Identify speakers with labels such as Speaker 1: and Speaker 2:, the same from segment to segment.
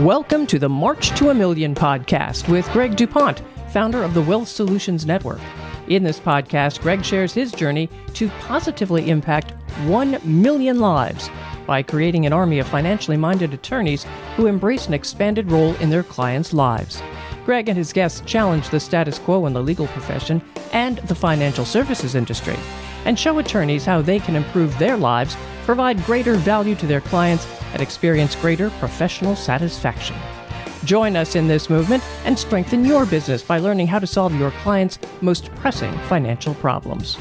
Speaker 1: Welcome to the March to a Million podcast with Greg DuPont, founder of the Wealth Solutions Network. In this podcast, Greg shares his journey to positively impact 1 million lives by creating an army of financially minded attorneys who embrace an expanded role in their clients' lives. Greg and his guests challenge the status quo in the legal profession and the financial services industry, and show attorneys how they can improve their lives, provide greater value to their clients, and experience greater professional satisfaction. Join us in this movement and strengthen your business by learning how to solve your clients' most pressing financial problems.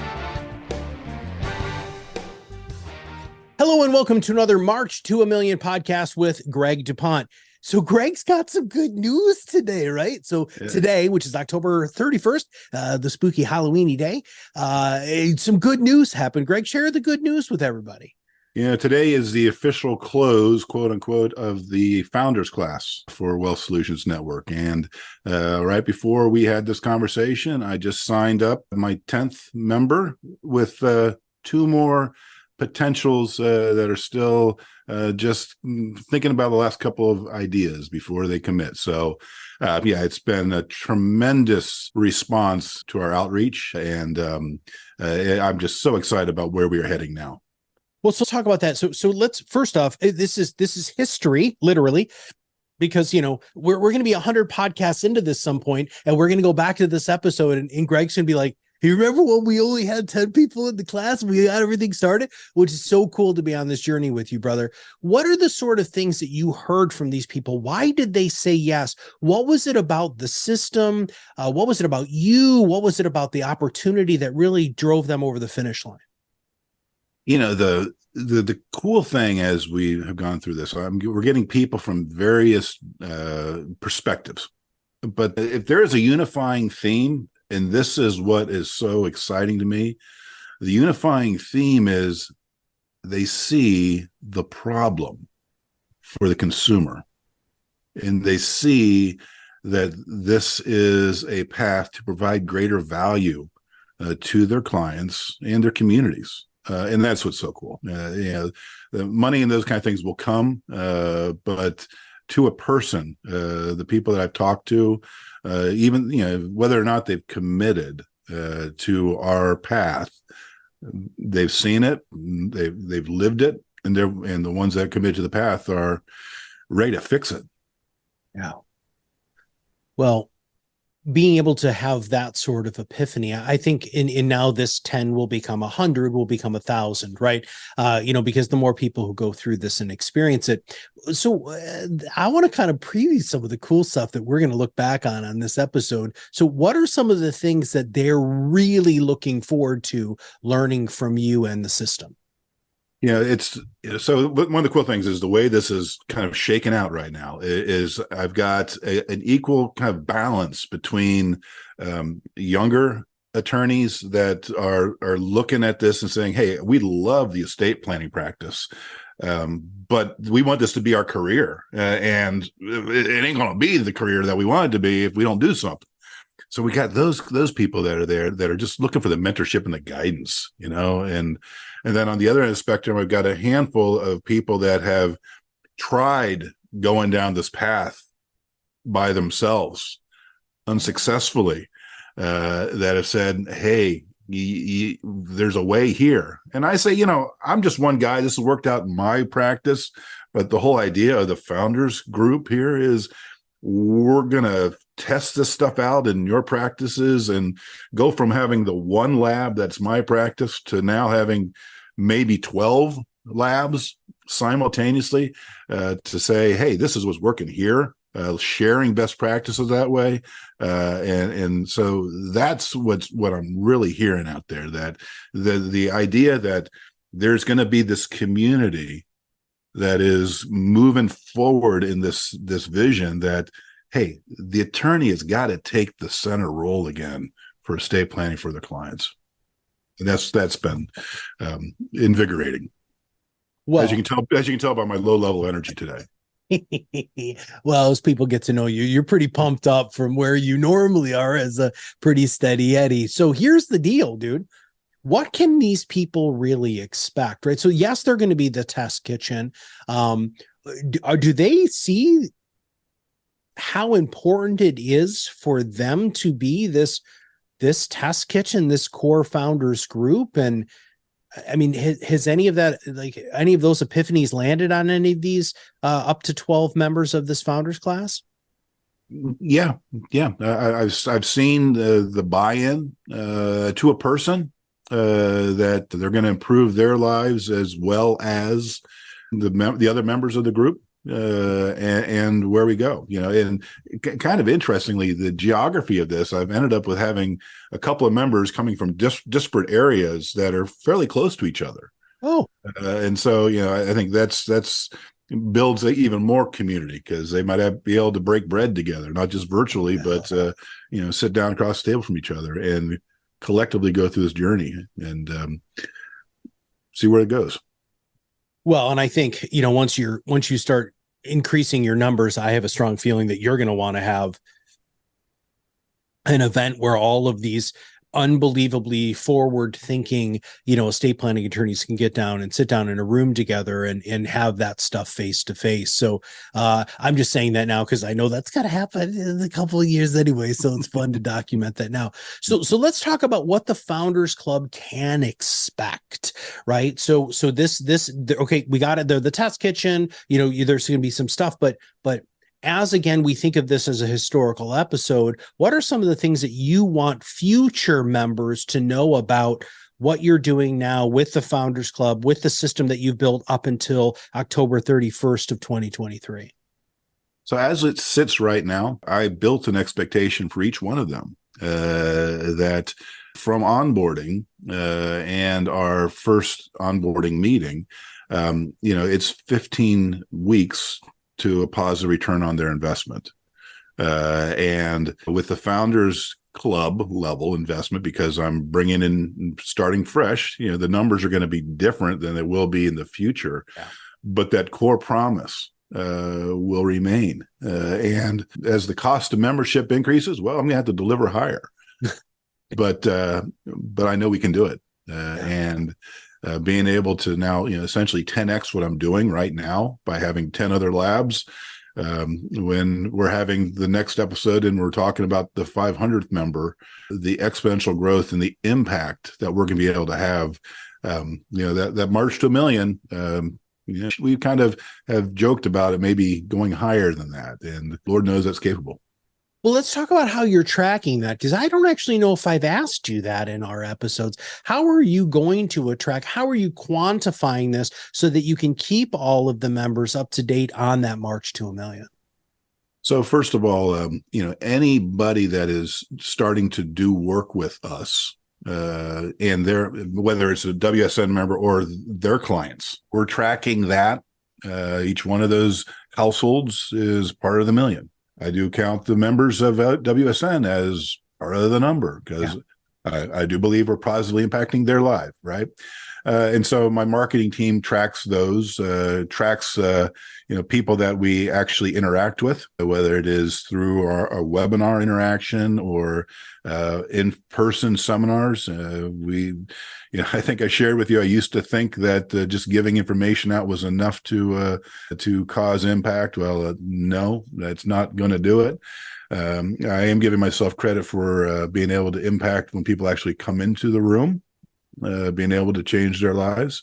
Speaker 2: Hello and welcome to another March to a Million podcast with Greg DuPont. So Greg's got some good news today, right? So today, which is October 31st, the spooky Halloweeny day, some good news happened. Greg, share the good news with everybody.
Speaker 3: Yeah, today is the official close, quote unquote, of the founders class for Wealth Solutions Network. And right before we had this conversation, I just signed up my 10th member with two more potentials that are still just thinking about the last couple of ideas before they commit. So it's been a tremendous response to our outreach. And I'm just so excited about where we are heading now.
Speaker 2: Well, so talk about that. So let's first off, this is history, literally, because we're going to be 100 podcasts into this some point, and we're going to go back to this episode, and Greg's going to be like, "Hey, you remember when we only had 10 people in the class and we got everything started?" Which is so cool to be on this journey with you, brother. What are the sort of things that you heard from these people? Why did they say yes? What was it about the system? What was it about you? What was it about the opportunity that really drove them over the finish line?
Speaker 3: The cool thing as we have gone through this, we're getting people from various perspectives. But if there is a unifying theme, and this is what is so exciting to me, the unifying theme is they see the problem for the consumer. And they see that this is a path to provide greater value to their clients and their communities. And that's what's so cool. The money and those kind of things will come, but to a person, the people that I've talked to, even whether or not they've committed to our path, they've seen it, they've lived it, and the ones that commit to the path are ready to fix it.
Speaker 2: Yeah. Well, being able to have that sort of epiphany, I think in now this 10 will become 100, will become 1,000, right? Because the more people who go through this and experience it. So I want to kind of preview some of the cool stuff that we're going to look back on this episode. So what are some of the things that they're really looking forward to learning from you and the system?
Speaker 3: So one of the cool things is the way this is kind of shaken out right now is I've got an equal kind of balance between younger attorneys that are looking at this and saying, "Hey, we love the estate planning practice, but we want this to be our career, and it ain't going to be the career that we want it to be if we don't do something." So we got those people that are there that are just looking for the mentorship and the guidance, and then on the other end of the spectrum, I've got a handful of people that have tried going down this path by themselves unsuccessfully, that have said, "Hey, there's a way here." And I say, I'm just one guy. This has worked out in my practice, but the whole idea of the founders group here is we're going to test this stuff out in your practices and go from having the one lab that's my practice to now having maybe 12 labs simultaneously, to say, "Hey, this is what's working here," sharing best practices that way. And so that's what I'm really hearing out there, that the idea that there's going to be this community that is moving forward in this vision that, hey, the attorney has got to take the center role again for estate planning for their clients. And that's been invigorating. Well, as you can tell by my low level energy today.
Speaker 2: Well, as people get to know you, you're pretty pumped up from where you normally are as a pretty steady Eddie. So here's the deal, dude. What can these people really expect, right? So yes, they're going to be the test kitchen. Do they see how important it is for them to be this test kitchen, this core founders group? And I mean, has any of that, like any of those epiphanies landed on any of these up to 12 members of this founders class?
Speaker 3: Yeah. I've seen the buy-in to a person that they're going to improve their lives as well as the other members of the group, and where we go, and kind of interestingly, the geography of this, I've ended up with having a couple of members coming from disparate areas that are fairly close to each other. And so, I think that's builds even more community, because they might be able to break bread together, not just virtually, but sit down across the table from each other and collectively go through this journey and see where it goes.
Speaker 2: Well, and I think, once you start increasing your numbers, I have a strong feeling that you're going to want to have an event where all of these unbelievably forward thinking, estate planning attorneys can get down and sit down in a room together and have that stuff face to face. So I'm just saying that now because I know that's got to happen in a couple of years anyway. So it's fun to document that now. So let's talk about what the Founders Club can expect, right? So this okay, we got it. The test kitchen, there's going to be some stuff, but as again, we think of this as a historical episode, what are some of the things that you want future members to know about what you're doing now with the Founders Club, with the system that you've built up until October 31st of 2023?
Speaker 3: So as it sits right now, I built an expectation for each one of them that from onboarding and our first onboarding meeting, it's 15 weeks to a positive return on their investment. And with the Founders Club level investment, because I'm bringing in, starting fresh, the numbers are going to be different than it will be in the future. Yeah. But that core promise will remain. And as the cost of membership increases, well, I'm going to have to deliver higher. but I know we can do it. And being able to now, essentially 10x what I'm doing right now by having 10 other labs. When we're having the next episode and we're talking about the 500th member, the exponential growth and the impact that we're going to be able to have, that march to $1 million, we kind of have joked about it maybe going higher than that. And Lord knows that's capable.
Speaker 2: Well, let's talk about how you're tracking that, because I don't actually know if I've asked you that in our episodes. How are you going to attract? How are you quantifying this so that you can keep all of the members up to date on that march to $1 million?
Speaker 3: So first of all, anybody that is starting to do work with us, and whether it's a WSN member or their clients, we're tracking that. Each one of those households is part of the $1 million. I do count the members of WSN as part of the number, because I do believe we're positively impacting their life, right? And so my marketing team tracks those, people that we actually interact with, whether it is through our webinar interaction or in-person seminars. I think I shared with you, I used to think that just giving information out was enough to cause impact. Well, no, that's not going to do it. I am giving myself credit for being able to impact when people actually come into the room, being able to change their lives.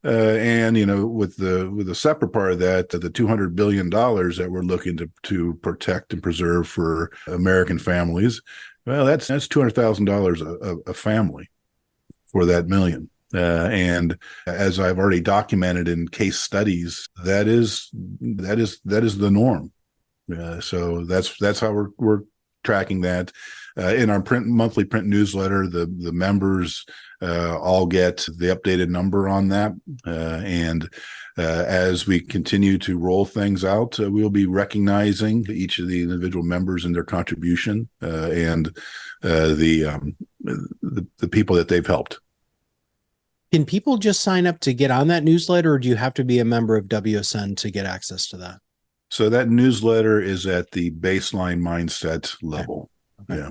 Speaker 3: And, with the separate part of that, the $200 billion that we're looking to protect and preserve for American families, well, that's $200,000 a family for that $1 million. And as I've already documented in case studies, that is the norm. So that's how we're tracking that. In our monthly print newsletter, the members all get the updated number on that. And as we continue to roll things out, we'll be recognizing each of the individual members and their contribution and the people that they've helped.
Speaker 2: Can people just sign up to get on that newsletter, or do you have to be a member of WSN to get access to that?
Speaker 3: So that newsletter is at the baseline mindset level. Okay. Yeah.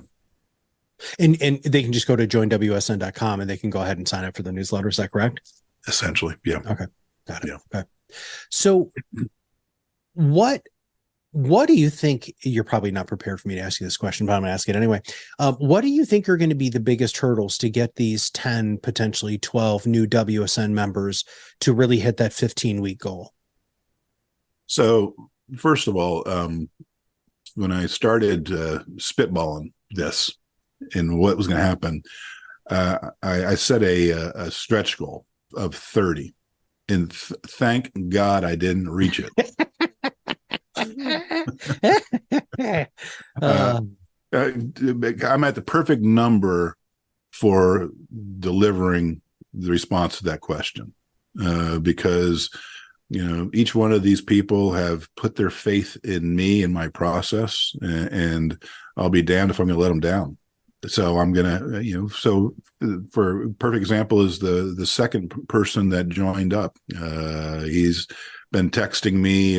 Speaker 2: And they can just go to joinwsn.com and they can go ahead and sign up for the newsletter. Is that correct?
Speaker 3: Essentially. Yeah.
Speaker 2: Okay. Got it.
Speaker 3: Yeah.
Speaker 2: Okay. So what What do you think? You're probably not prepared for me to ask you this question, but I'm going to ask it anyway. What do you think are going to be the biggest hurdles to get these 10, potentially 12 new WSN members to really hit that 15-week goal?
Speaker 3: So, first of all, when I started spitballing this and what was going to happen, I set a stretch goal of 30, and thank God I didn't reach it. I'm at the perfect number for delivering the response to that question, because each one of these people have put their faith in me and my process, and I'll be damned if I'm going to let them down. So I'm going to, so for a perfect example is the second person that joined up. He's been texting me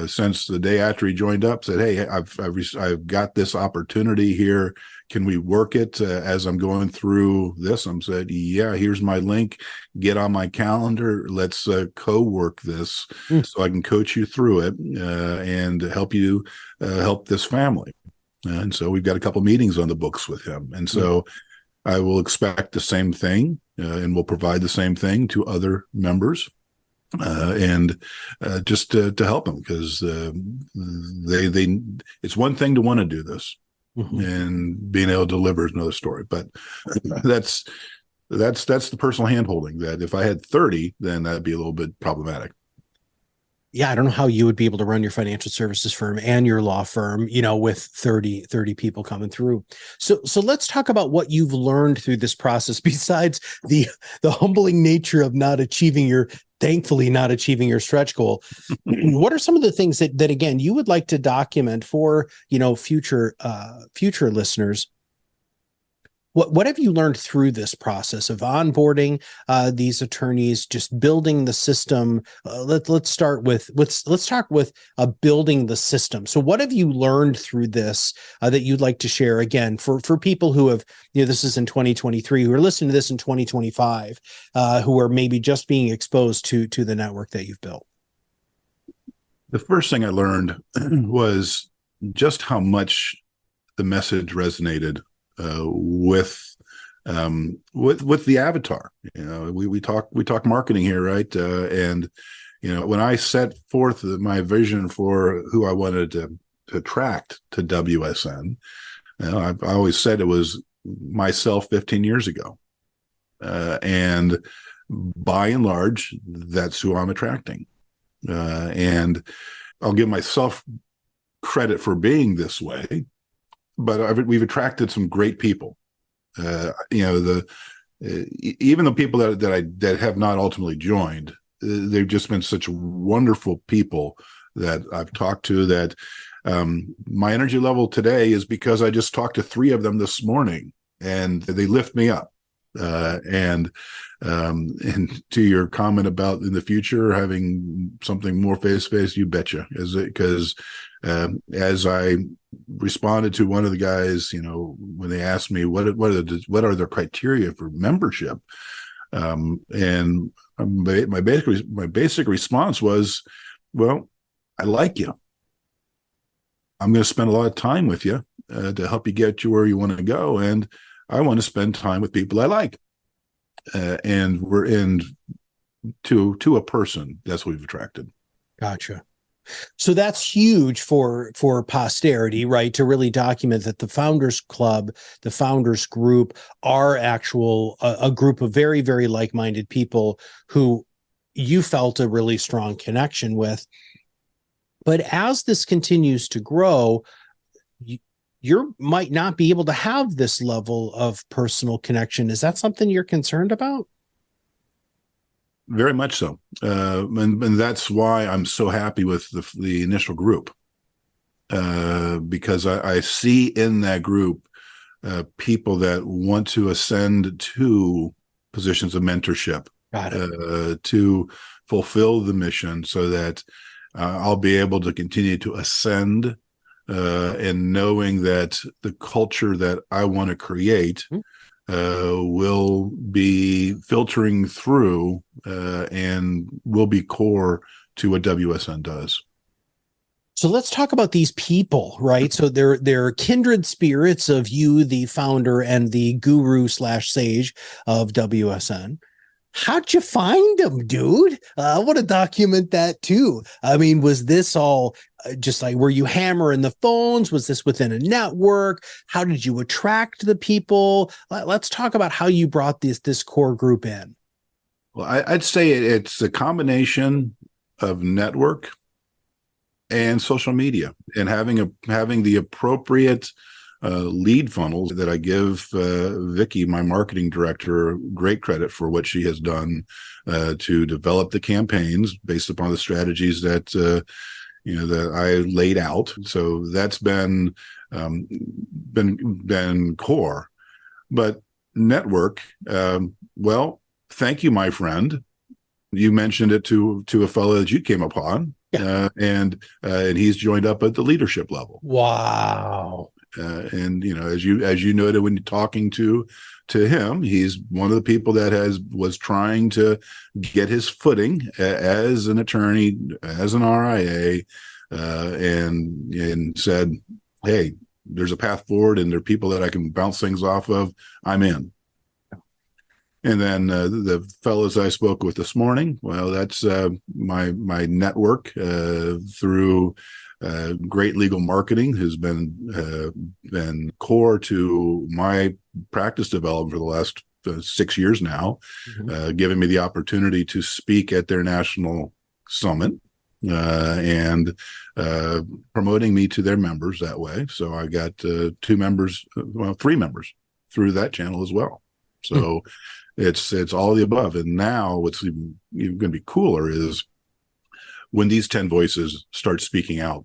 Speaker 3: since the day after he joined up, said, "Hey, I've got this opportunity here. Can we work it as I'm going through this?" I'm said, "Yeah, here's my link. Get on my calendar. Let's co-work this so I can coach you through it and help you help this family." And so we've got a couple meetings on the books with him. And so I will expect the same thing and will provide the same thing to other members. And just to help them, because it's one thing to want to do this, and being able to deliver is another story. But that's the personal handholding. That if I had 30, then that'd be a little bit problematic.
Speaker 2: Yeah, I don't know how you would be able to run your financial services firm and your law firm, with 30 people coming through. So let's talk about what you've learned through this process, besides the humbling nature of thankfully not achieving your stretch goal. What are some of the things that again, you would like to document for, future listeners? What have you learned through this process of onboarding these attorneys, just building the system? Let's talk with building the system. So what have you learned through this that you'd like to share, again, for people who have, this is in 2023, who are listening to this in 2025, who are maybe just being exposed to the network that you've built?
Speaker 3: The first thing I learned was just how much the message resonated with the avatar. We talk marketing here, right? And when I set forth my vision for who I wanted to attract to WSN, I always said it was myself 15 years ago, and by and large, that's who I'm attracting. And I'll give myself credit for being this way, but we've attracted some great people. Even the people that have not ultimately joined, they've just been such wonderful people that I've talked to, that my energy level today is because I just talked to 3 of them this morning, and they lift me up. And to your comment about in the future having something more face-to-face, you betcha, because as I responded to one of the guys, when they asked me what are the criteria for membership, and my basic response was, well, I like you. I'm going to spend a lot of time with you to help you get you where you want to go, and I want to spend time with people I like, and we're in to a person. That's what we've attracted.
Speaker 2: Gotcha. So that's huge for posterity, right? To really document that the Founders Club, the Founders Group, are a group of very, very like-minded people who you felt a really strong connection with. But as this continues to grow, you might not be able to have this level of personal connection. Is that something you're concerned about?
Speaker 3: Very much so. And that's why I'm so happy with the initial group, because I see in that group people that want to ascend to positions of mentorship, to fulfill the mission, so that I'll be able to continue to ascend, and knowing that the culture that I want to create will be filtering through and will be core to what WSN does.
Speaker 2: So let's talk about these people, right? So they're kindred spirits of you, the founder and the guru / sage of WSN. How'd you find them, dude? I want to document that too. I mean, was this all just like, were you hammering the phones? Was this within a network? How did you attract the people? Let's talk about how you brought this core group in.
Speaker 3: Well, I'd say it's a combination of network and social media, and having the appropriate lead funnels that I give Vicky, my marketing director, great credit for what she has done to develop the campaigns based upon the strategies that that I laid out. So that's been core. But network, well, thank you, my friend. You mentioned it to a fellow that you came upon. Yeah. And he's joined up at the leadership level.
Speaker 2: Wow.
Speaker 3: And as you noted when you're talking to him, he's one of the people that was trying to get his footing as an attorney, as an RIA, and said, "Hey, there's a path forward, and there are people that I can bounce things off of. I'm in." And then the fellows I spoke with this morning, well, that's my network through great legal marketing has been core to my practice development for the last 6 years now, giving me the opportunity to speak at their national summit and promoting me to their members that way. So I got 3 members through that channel as well. So it's all of the above. And now what's even going to be cooler is when these 10 voices start speaking out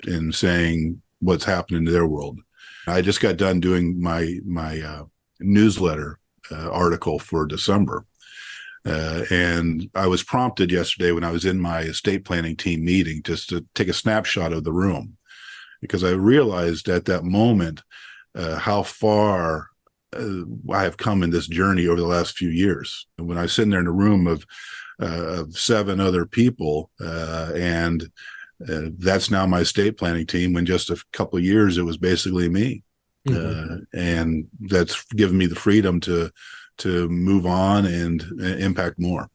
Speaker 3: and saying what's happening to their world. I just got done doing my newsletter article for December. And I was prompted yesterday when I was in my estate planning team meeting just to take a snapshot of the room, because I realized at that moment how far I have come in this journey over the last few years. And when I was sitting there in a room of 7 other people, and that's now my estate planning team, when just a couple of years it was basically me. And that's given me the freedom to move on and impact more.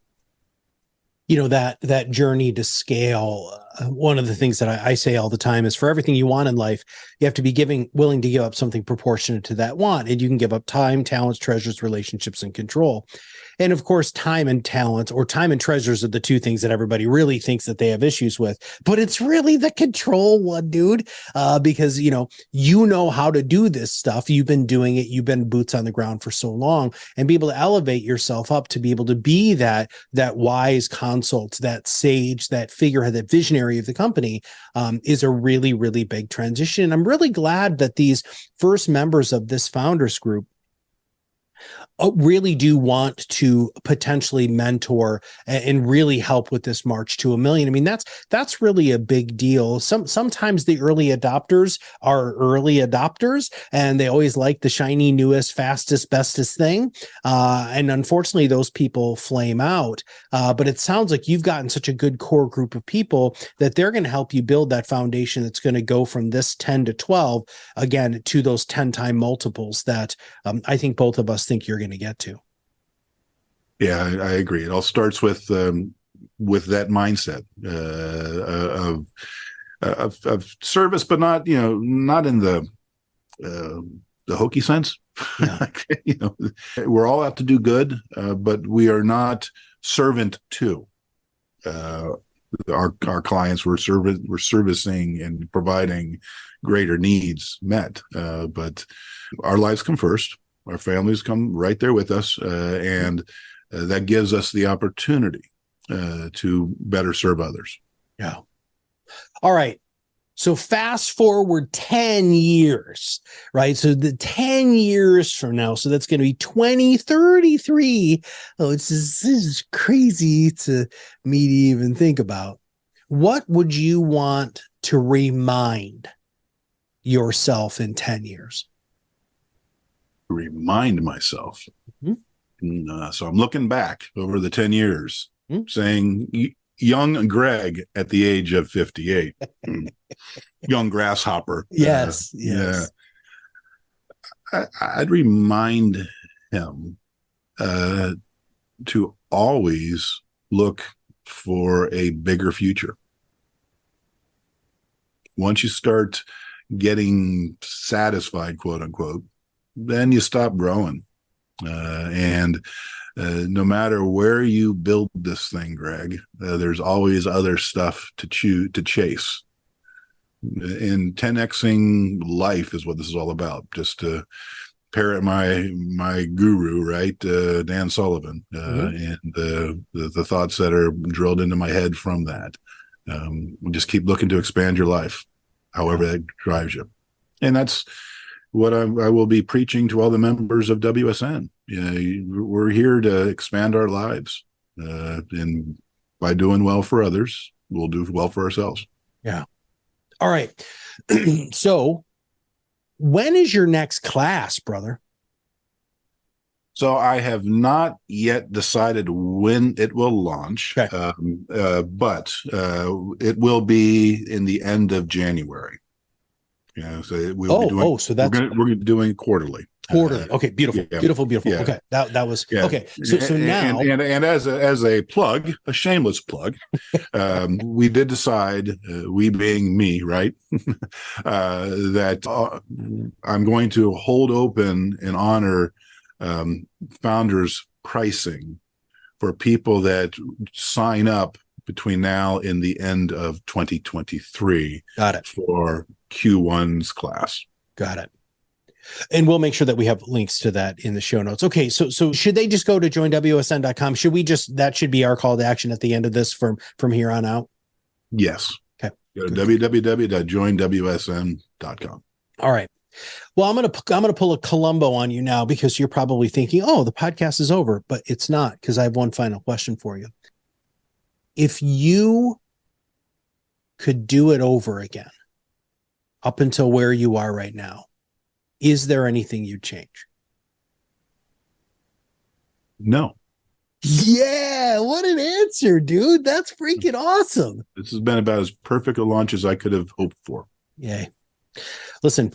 Speaker 2: That journey to scale. One of the things that I say all the time is, for everything you want in life, you have to be willing to give up something proportionate to that want. And you can give up time, talents, treasures, relationships, and control. And of course, time and talents, or time and treasures, are the 2 things that everybody really thinks that they have issues with. But it's really the control one, dude, because you know how to do this stuff. You've been doing it. You've been boots on the ground for so long, and be able to elevate yourself up to be able to be that wise consult, that sage, that figurehead, that visionary of the company is a really, really big transition. And I'm really glad that these first members of this founders group really do want to potentially mentor and really help with this march to 1 million. I mean, that's really a big deal. Sometimes the early adopters are early adopters, and they always like the shiny, newest, fastest, bestest thing. And unfortunately, those people flame out. But it sounds like you've gotten such a good core group of people that they're going to help you build that foundation that's going to go from this 10 to 12 again to those 10-time multiples that I think both of us think you're going to get to.
Speaker 3: Yeah, I agree. It all starts with that mindset of service, but not in the hokey sense.
Speaker 2: Yeah.
Speaker 3: We're all out to do good, but we are not servant to our clients. We're servicing and providing greater needs met, but our lives come first. Our families come right there with us, and that gives us the opportunity to better serve others.
Speaker 2: Yeah. All right. So fast forward 10 years, right? So the 10 years from now, so that's going to be 2033. Oh, this is crazy to me to even think about. What would you want to remind yourself in 10 years?
Speaker 3: Remind myself. So I'm looking back over the 10 years saying, young Greg at the age of 58. Young grasshopper.
Speaker 2: Yes.
Speaker 3: Yeah. I'd remind him to always look for a bigger future. Once you start getting satisfied, quote unquote, then you stop growing. And no matter where you build this thing, Greg, there's always other stuff to chase. And 10xing life is what this is all about. Just to parrot my guru, right, Dan Sullivan, and the thoughts that are drilled into my head from that. Just keep looking to expand your life, however that drives you. And that's what I will be preaching to all the members of WSN. We're here to expand our lives. And by doing well for others, we'll do well for ourselves.
Speaker 2: Yeah. All right. So when is your next class, brother?
Speaker 3: So I have not yet decided when it will launch,
Speaker 2: okay.
Speaker 3: But it will be in the end of January. Yeah, so we'll be doing.
Speaker 2: So that's
Speaker 3: we're doing quarterly.
Speaker 2: Quarterly. Okay, beautiful,
Speaker 3: yeah,
Speaker 2: beautiful.
Speaker 3: Yeah.
Speaker 2: Okay, that was okay. So
Speaker 3: and,
Speaker 2: now,
Speaker 3: and as a plug, a shameless plug, we did decide, we being me, right, that I'm going to hold open and honor founders pricing for people that sign up between now and the end of 2023.
Speaker 2: Got it. For
Speaker 3: Q1's class.
Speaker 2: Got it. And we'll make sure that we have links to that in the show notes. Okay, so should they just go to joinwsn.com? Should we that should be our call to action at the end of this from here on out?
Speaker 3: Yes.
Speaker 2: Okay.
Speaker 3: Go to www.joinwsn.com.
Speaker 2: All right. Well, I'm gonna pull a Columbo on you now, because you're probably thinking, oh, the podcast is over, but it's not, because I have one final question for you. If you could do it over again, up until where you are right now, is there anything you'd change?
Speaker 3: No.
Speaker 2: Yeah, what an answer, dude. That's freaking awesome.
Speaker 3: This has been about as perfect a launch as I could have hoped for.
Speaker 2: Yay. Listen,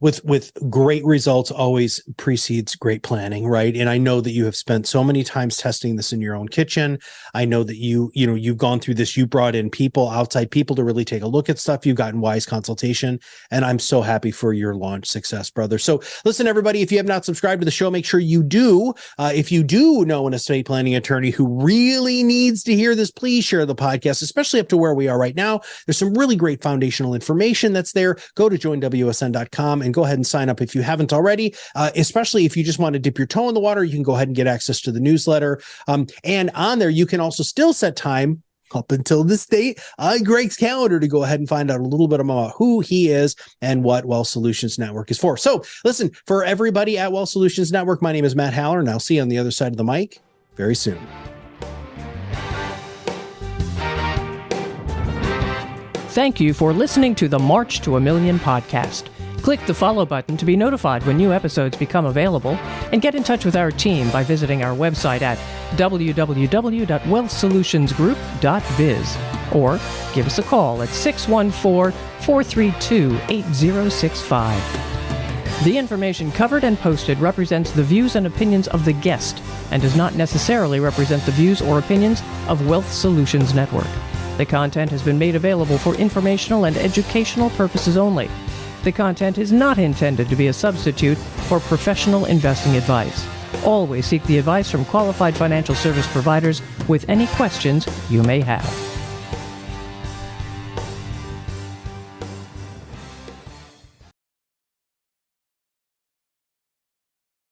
Speaker 2: with great results always precedes great planning, right? And I know that you have spent so many times testing this in your own kitchen. I know that you've gone through this. You brought in outside people to really take a look at stuff. You've gotten wise consultation, and I'm so happy for your launch success, brother. So listen, everybody, if you have not subscribed to the show, make sure you do. If you do know an estate planning attorney who really needs to hear this, please share the podcast, especially up to where we are right now. There's some really great foundational information that's there. Go to joinwsn.com and go ahead and sign up if you haven't already, especially if you just want to dip your toe in the water. You can go ahead and get access to the newsletter. And on there, you can also still set time up until this date on Greg's calendar to go ahead and find out a little bit about who he is and what Wealth Solutions Network is for. So listen, for everybody at Wealth Solutions Network, my name is Matt Haller, and I'll see you on the other side of the mic very soon.
Speaker 1: Thank you for listening to the March to a Million podcast. Click the follow button to be notified when new episodes become available, and get in touch with our team by visiting our website at www.wealthsolutionsgroup.biz, or give us a call at 614-432-8065. The information covered and posted represents the views and opinions of the guest and does not necessarily represent the views or opinions of Wealth Solutions Network. The content has been made available for informational and educational purposes only. The content is not intended to be a substitute for professional investing advice. Always seek the advice from qualified financial service providers with any questions you may have.